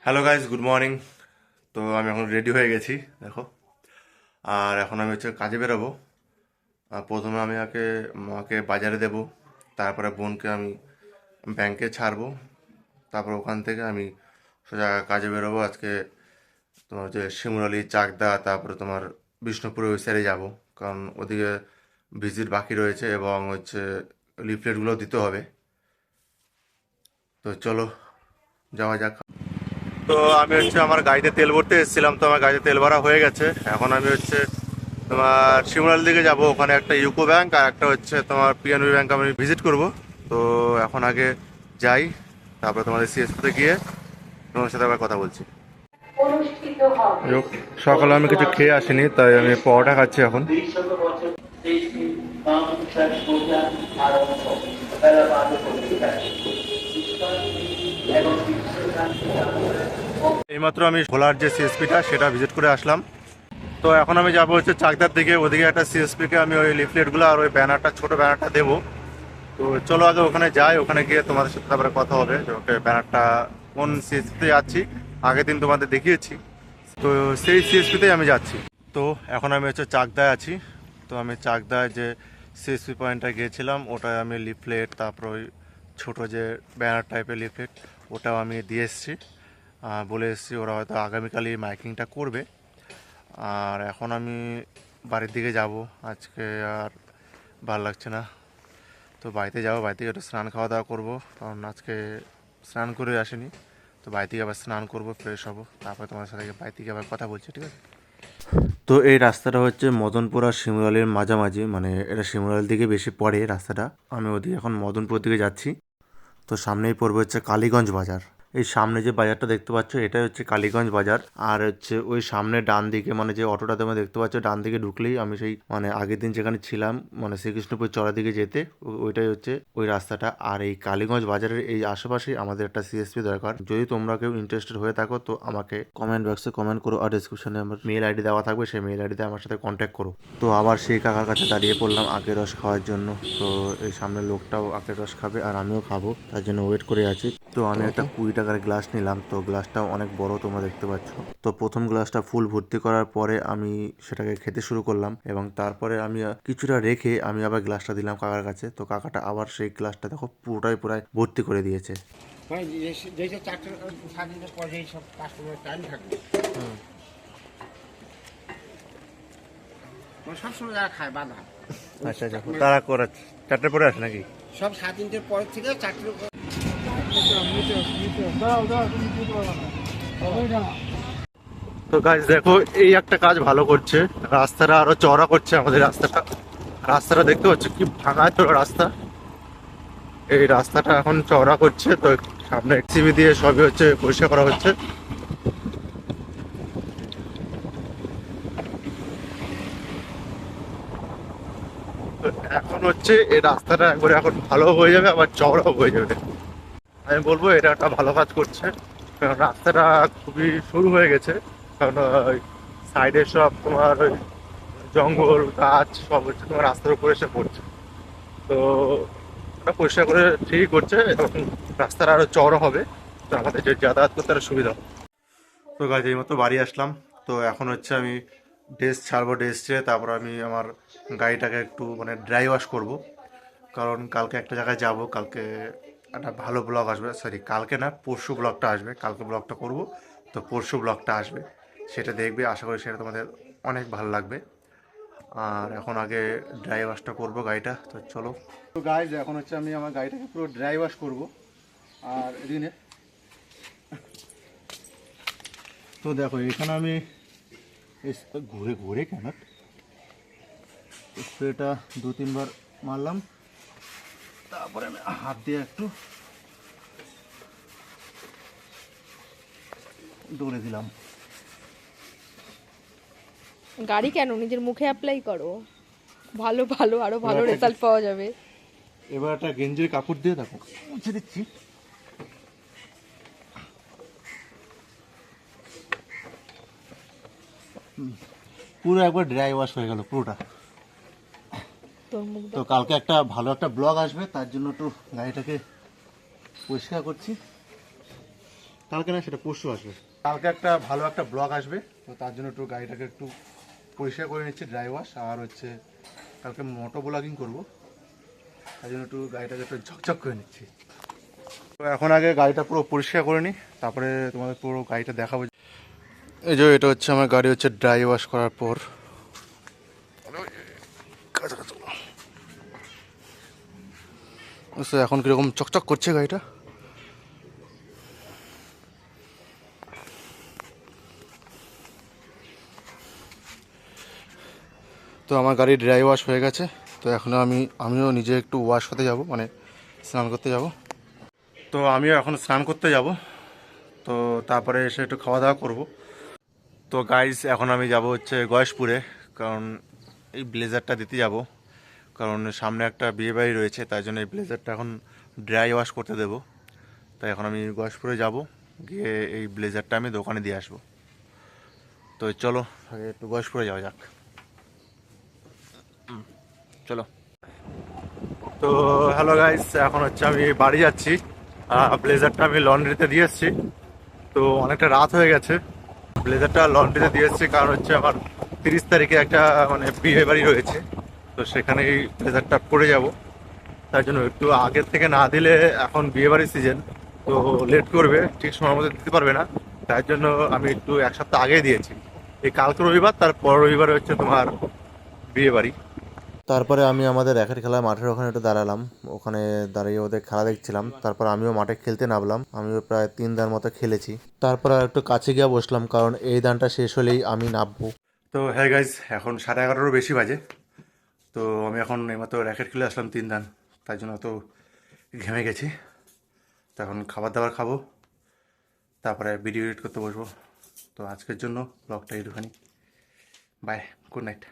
Hello guys, good morning. তো আমি এখন রেডি হয়ে গেছি, দেখো। আর এখন আমি হচ্ছে কাজে বেরোবো। প্রথমে আমি মাকে বাজারে দেব, তারপরে বোনকে আমি ব্যাংকে ছাড়বো, তারপর ওখান থেকে আমি সোজা কাজে বেরোবো। আজকে তোমার হচ্ছে শিমুরালি, চাকদা, তারপরে তোমার বিষ্ণুপুর ওই সাইডে যাবো, কারণ ওদিকে ভিজিট বাকি রয়েছে এবং হচ্ছে লিফলেটগুলো দিতে হবে। তো চলো যাওয়া যাক। তো আমি হচ্ছে আমার গাড়িতে তেল ভরতে এসেছিলাম, তো আমার গাড়িতে তেল ভরা হয়ে গেছে। এখন আমি হচ্ছে তোমার শিমলার দিকে যাব, ওখানে একটা ইউকো ব্যাংক আর একটা হচ্ছে তোমার পিএনবি ব্যাংক আমি ভিজিট করব। তো এখন আগে যাই, তারপরে তোমাদের সিএসপিতে গিয়ে তোমার সাথে আবার কথা বলছি। সকালে আমি কিছু খেয়ে আসিনি, তাই আমি পরোটা খাচ্ছি এখন। এইমাত্র আমি ভোলার যে সিএসপিটা সেটা ভিজিট করে আসলাম। তো এখন আমি যাবো হচ্ছে চাকদার দিকে, ওদিকে একটা সিএসপিকে আমি ওই লিফলেটগুলো আর ওই ব্যানারটা, ছোট ব্যানারটা দেবো। তো চলো আগে ওখানে যাই, ওখানে গিয়ে তোমাদের সাথে তারপরে কথা হবে যে ওকে ব্যানারটা কোন সিএসপিতে যাচ্ছি। আগের দিন তোমাদের দেখিয়েছি, তো সেই সিএসপিতেই আমি যাচ্ছি। তো এখন আমি হচ্ছে চাকদায় আছি। তো আমি চাকদায় যে সিএসপি পয়েন্টটা গিয়েছিলাম, ওটায় আমি লিফলেট, তারপর ওই ছোটো যে ব্যানার টাইপের লিফলেট, ওটাও আমি দিয়ে এসেছি। বলে এসেছি, ওরা হয়তো আগামীকালই মাইকিংটা করবে। আর এখন আমি বাড়ির দিকে যাব, আজকে আর ভালো লাগছে না। তো বাড়িতে যাবো, বাড়ি থেকে একটু স্নান খাওয়া দাওয়া করবো, কারণ আজকে স্নান করে আসিনি। তো বাড়ি থেকে আবার স্নান করবো, ফ্রেশ হবো, তারপরে তোমার সাথে বাড়ি থেকে আবার কথা বলছি, ঠিক আছে? তো এই রাস্তাটা হচ্ছে মদনপুর আর শিমুরালির মাঝামাঝি, মানে এটা শিমুরালির দিকে বেশি পড়ে রাস্তাটা। আমি ওদিকে এখন মদনপুর দিকে যাচ্ছি। তো সামনেই পড়বে হচ্ছে কালীগঞ্জ বাজার। এই সামনে যে বাজারটা দেখতে পাচ্ছ, এটাই হচ্ছে কালীগঞ্জ বাজার। আর হচ্ছে ওই সামনে ডান দিকে, মানে যে অটোটা তোমরা দেখতে পাচ্ছ, ডান দিকে ঢুকলেই আমি সেই মানে আগের দিন যেখানে ছিলাম, মানে শ্রীকৃষ্ণপুর চড়ার দিকে যেতে, ওইটাই হচ্ছে ওই রাস্তাটা। আর এই কালীগঞ্জ বাজারের এই আশেপাশেই আমাদের একটা সিএসপি দরকার। যদি তোমরা কেউ ইন্টারেস্টেড হয়ে থাকো, তো আমাকে কমেন্ট বক্সে কমেন্ট করো, আর ডিসক্রিপশনে আমার মেল আইডি দেওয়া থাকবে, সেই মেল আইডিতে আমার সাথে কন্ট্যাক্ট করো। তো আবার সেই কাকার কাছে দাঁড়িয়ে পড়লাম আখের রস খাওয়ার জন্য। তো এই সামনের লোকটাও আখের রস খাবে আর আমিও খাবো, তার জন্য ওয়েট করে আছি। তো আমি একটা 20 টাকার গ্লাস নিলাম, তো গ্লাসটাও অনেক বড় তোমরা দেখতে পাচ্ছ। তো প্রথম গ্লাসটা ফুল ভর্তি করার পরে আমি সেটাকে খেতে শুরু করলাম, এবং তারপরে আমি কিছুটা রেখে আমি আবার গ্লাসটা দিলাম কাকার কাছে। তো কাকাটা আবার সেই গ্লাসটা দেখো পুরোটাই ভর্তি করে দিয়েছে। সবসময় যারা খায় বাধা আচ্ছা আচ্ছা, তারা করে 4টার পরে আসে নাকি? সব 3:30 পর থেকে 4:00 তো গাইস দেখো, এই একটা কাজ ভালো করছে, রাস্তাটা আরো চওড়া করছে আমাদের রাস্তাটা। রাস্তাটা দেখতে পাচ্ছ কি ভাঙা চোরা রাস্তা। এই রাস্তাটা এখন চওড়া করছে, তো সামনে সিবি দিয়ে সবই হচ্ছে পরিষ্কার করা হচ্ছে। তো এখন হচ্ছে এই রাস্তাটা একবারে এখন ভালো হয়ে যাবে, আবার চওড়াও হয়ে যাবে। আমি বলবো এটা একটা ভালো কাজ করছে, কারণ রাস্তাটা খুবই সরু হয়ে গেছে। কারণ সাইডে সব তোমার ওই জঙ্গল গাছ সব হচ্ছে তোমার রাস্তার উপরে এসে পড়ছে। তো ওটা পরিষ্কার করে ঠিকই করছে, এবং রাস্তাটা আরো চওড়া হবে, তো আমাদের যে যাতায়াত করতে আরো সুবিধা হবে। তো গাছ এই মতো বাড়ি আসলাম। তো এখন হচ্ছে আমি ড্রেস ছাড়বো, ড্রেস ছেড়ে তারপর আমি আমার গাড়িটাকে একটু মানে ড্রাই ওয়াশ করবো, কারণ কালকে একটা জায়গায় যাব। কালকে একটা ভালো ব্লগ আসবে, সরি কালকে না, পরশু ব্লগটা আসবে। কালকে ব্লগটা করব, তো পরশু ব্লগটা আসবে, সেটা দেখবে। আশা করি সেটা তোমাদের অনেক ভালো লাগবে। আর এখন আগে ড্রাই ওয়াশটা করবো গাড়িটা, তো চলো। তো গাইজ এখন হচ্ছে আমি আমার গাড়িটাকে পুরো ড্রাই ওয়াশ করবো। আর এদিকে তো দেখো, এখানে আমি ঘুরে ঘুরে কেন স্প্রেটা 2-3 বার মারলাম, তারপরে আমি হাত দিয়ে একটু দৌড়ে দিলাম। গাড়ি কেন, নিজের মুখে অ্যাপ্লাই করো, ভালো ভালো আরো ভালো রেজাল্ট পাওয়া যাবে। এবার একটা গেঞ্জির কাপড় দিয়ে দেখো মুছে দিচ্ছি। পুরো একবার ড্রাই ওয়াশ হয়ে গেল পুরোটা। তোর মুখ তো কালকে একটা ভালো একটা ব্লগ আসবে, তার জন্য একটু গাড়িটাকে পরিষ্কার করছি। কালকে না, সেটা পরশু আসবে। কালকে একটা ভালো একটা ব্লগ আসবে, তো তার জন্য একটু গাড়িটাকে একটু পরিষ্কার করে নিচ্ছি, ড্রাই ওয়াশ। আর হচ্ছে কালকে মোটো ব্লগিং করবো, তার জন্য একটু গাড়িটাকে একটু ঝকঝক করে নিচ্ছি। তো এখন আগে গাড়িটা পুরো পরিষ্কার করে নিই, তারপরে তোমাদের পুরো গাড়িটা দেখাবো। এই যে এটা হচ্ছে আমার গাড়ি, হচ্ছে ড্রাই ওয়াশ করার পর এখন কিরকম চকচক করছে গাড়িটা। তো আমার গাড়ি ড্রাই ওয়াশ হয়ে গেছে। তো এখন আমিও নিজে একটু ওয়াশ করতে যাব, মানে স্নান করতে যাব। তো আমিও এখন স্নান করতে যাব, তো তারপরে এসে একটু খাওয়া দাওয়া করব। তো গাইস, এখন আমি যাব হচ্ছে গয়েশপুরে, কারণ এই ব্লেজারটা দিতে যাব, কারণ সামনে একটা বিয়ে বাড়ি রয়েছে, তাই জন্য এই ব্লেজারটা এখন ড্রাই ওয়াশ করতে দেবো। তাই এখন আমি গয়েশপুরে যাব, গিয়ে এই ব্লেজারটা আমি দোকানে দিয়ে আসবো। তো চলো আগে একটু গয়েশপুরে যাওয়া যাক, চলো। তো হ্যালো গাইস, এখন হচ্ছে আমি বাড়ি যাচ্ছি। ব্লেজারটা আমি লন্ড্রিতে দিয়ে এসেছি। তো অনেকটা রাত হয়ে গেছে, ব্লেজারটা লন্ড্রিতে দিয়ে এসেছি, কারণ হচ্ছে আমার 30 তারিখে একটা মানে বিয়ে বাড়ি রয়েছে, তো সেখানে এই ব্লেজারটা পরে যাব। তার জন্য একটু আগের থেকে না দিলে, এখন বিয়ে বাড়ির সিজন, তো লেট করবে, ঠিক সময় মতো দিতে পারবে না। তার জন্য আমি একটু এক সপ্তাহ আগেই দিয়েছি। এই কালকে রবিবার, তারপর রবিবারে হচ্ছে তোমার বিয়ে বাড়ি। তারপরে আমি আমাদের র্যাকেট খেলার মাঠের ওখানে একটু দাঁড়ালাম, ওখানে দাঁড়িয়ে ওদের খেলা দেখছিলাম। তারপর আমিও মাঠে খেলতে নামলাম, আমিও প্রায় 3 দান মতো খেলেছি। তারপর আর একটু কাছে গিয়ে বসলাম, কারণ এই দানটা শেষ হলেই আমি নামবো। তো হ্যাঁ গাইজ, এখন 11:30 বেশি বাজে। তো আমি এখন এইমাত্র র্যাকেট খেলে আসলাম 3 দান, তাই জন্য তো ঘেমে গেছি। তো এখন খাবার দাবার খাবো, তারপরে ভিডিও এডিট করতে বসবো। তো আজকের জন্য ব্লগটা একটুখানি, বাই, গুড নাইট।